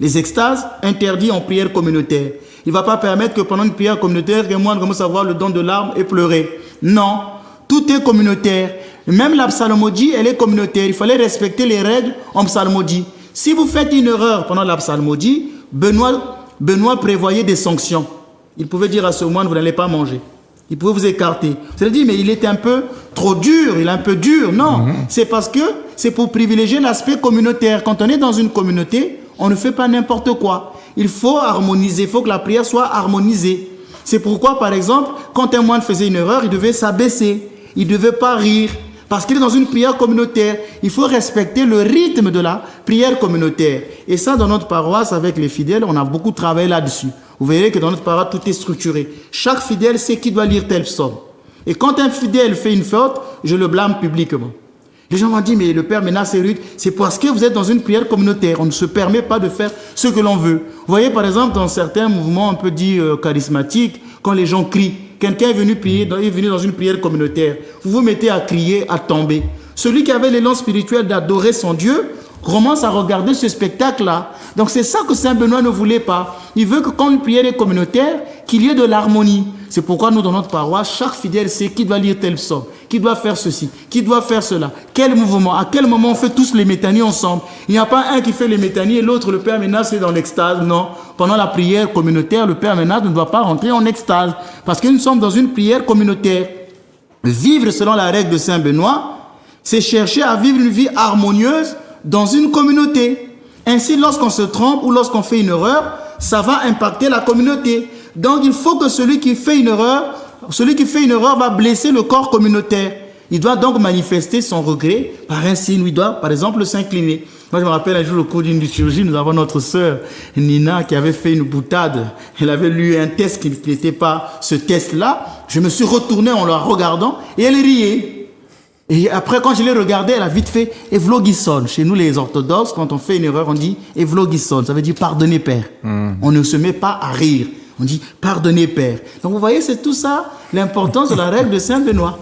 Les extases, interdits en prière communautaire. Il ne va pas permettre que pendant une prière communautaire, qu'un moine commence à avoir le don de larmes et pleurer. Non, tout est communautaire. Même la psalmodie, elle est communautaire. Il fallait respecter les règles en psalmodie. Si vous faites une erreur pendant la psalmodie, Benoît prévoyait des sanctions. Il pouvait dire à ce moine, vous n'allez pas manger. Il pouvait vous écarter. Vous allez dire, mais il est un peu trop dur, il est un peu dur. Non, c'est parce que c'est pour privilégier l'aspect communautaire. Quand on est dans une communauté, on ne fait pas n'importe quoi. Il faut harmoniser, il faut que la prière soit harmonisée. C'est pourquoi, par exemple, quand un moine faisait une erreur, il devait s'abaisser. Il ne devait pas rire. Parce qu'il est dans une prière communautaire. Il faut respecter le rythme de la prière communautaire. Et ça, dans notre paroisse, avec les fidèles, on a beaucoup travaillé là-dessus. Vous verrez que dans notre paroisse, tout est structuré. Chaque fidèle sait qui doit lire tel psaume. Et quand un fidèle fait une faute, je le blâme publiquement. Les gens vont dire, mais le Père Ménas c'est rude. C'est parce que vous êtes dans une prière communautaire. On ne se permet pas de faire ce que l'on veut. Vous voyez, par exemple, dans certains mouvements, on peut dire charismatiques, quand les gens crient, quelqu'un est venu dans une prière communautaire. Vous vous mettez à crier, à tomber. Celui qui avait l'élan spirituel d'adorer son Dieu commence à regarder ce spectacle-là. Donc c'est ça que Saint Benoît ne voulait pas. Il veut que quand une prière est communautaire, qu'il y ait de l'harmonie. C'est pourquoi nous, dans notre paroisse, chaque fidèle sait qui doit lire tel psaume, qui doit faire ceci, qui doit faire cela, quel mouvement, à quel moment on fait tous les métanies ensemble. Il n'y a pas un qui fait les métanies et l'autre, le Père Ménas, est dans l'extase. Non. Pendant la prière communautaire, le Père Ménas ne doit pas rentrer en extase. Parce que nous sommes dans une prière communautaire. Vivre selon la règle de Saint Benoît, c'est chercher à vivre une vie harmonieuse dans une communauté. Ainsi, lorsqu'on se trompe ou lorsqu'on fait une erreur, ça va impacter la communauté. Donc, il faut que celui qui fait une erreur va blesser le corps communautaire. Il doit donc manifester son regret par un signe. Il doit, par exemple, s'incliner. Moi, je me rappelle un jour, au cours d'une liturgie, nous avons notre sœur Nina qui avait fait une boutade. Elle avait lu un test qui n'était pas ce test-là. Je me suis retourné en la regardant et elle riait. Et après, quand je l'ai regardée, elle a vite fait « Evlogisson ». Chez nous, les orthodoxes, quand on fait une erreur, on dit « Evlogisson ». Ça veut dire « Pardonnez, Père ». On ne se met pas à rire. On dit « Pardonnez, Père ». Donc, vous voyez, c'est tout ça, l'importance de la règle de Saint Benoît.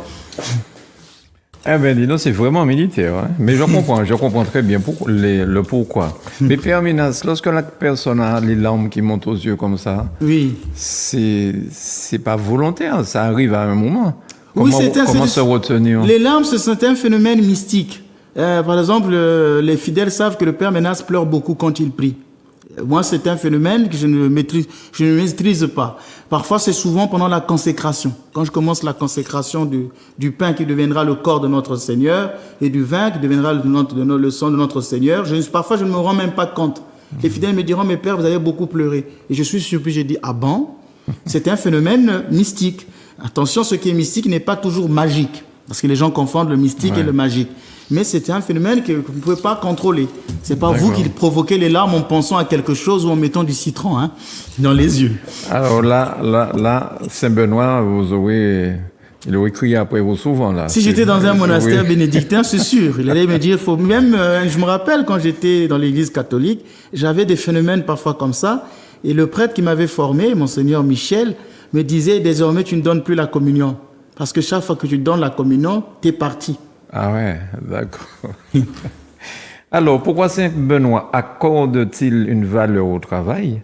Eh bien, dis donc, c'est vraiment militaire. Hein? Mais je comprends très bien le pourquoi. Mais Père Ménas, lorsque la personne a les larmes qui montent aux yeux comme ça, oui, c'est pas volontaire, ça arrive à un moment. Comment se retenir? Les larmes, c'est un phénomène mystique. Par exemple, les fidèles savent que le Père Ménas pleure beaucoup quand il prie. Moi, c'est un phénomène que je ne maîtrise pas. Parfois, c'est souvent pendant la consécration. Quand je commence la consécration du pain qui deviendra le corps de notre Seigneur et du vin qui deviendra le sang de notre Seigneur, parfois, je ne me rends même pas compte. Les fidèles me diront, mais Père, vous avez beaucoup pleuré. Et je suis surpris, je dis, ah bon? C'est un phénomène mystique. Attention, ce qui est mystique n'est pas toujours magique. Parce que les gens confondent le mystique et le magique. Mais c'est un phénomène que vous ne pouvez pas contrôler. C'est pas vous qui provoquez les larmes en pensant à quelque chose ou en mettant du citron dans les yeux. Alors là, Saint Benoît, il aurait crié après vous souvent. Là. Si j'étais dans un monastère bénédictin, c'est sûr. Il allait me dire, je me rappelle quand j'étais dans l'église catholique, j'avais des phénomènes parfois comme ça. Et le prêtre qui m'avait formé, Monseigneur Michel, me disait, désormais, tu ne donnes plus la communion. Parce que chaque fois que tu donnes la communion, tu es parti. Ah ouais, d'accord. Alors, pourquoi Saint Benoît accorde-t-il une valeur au travail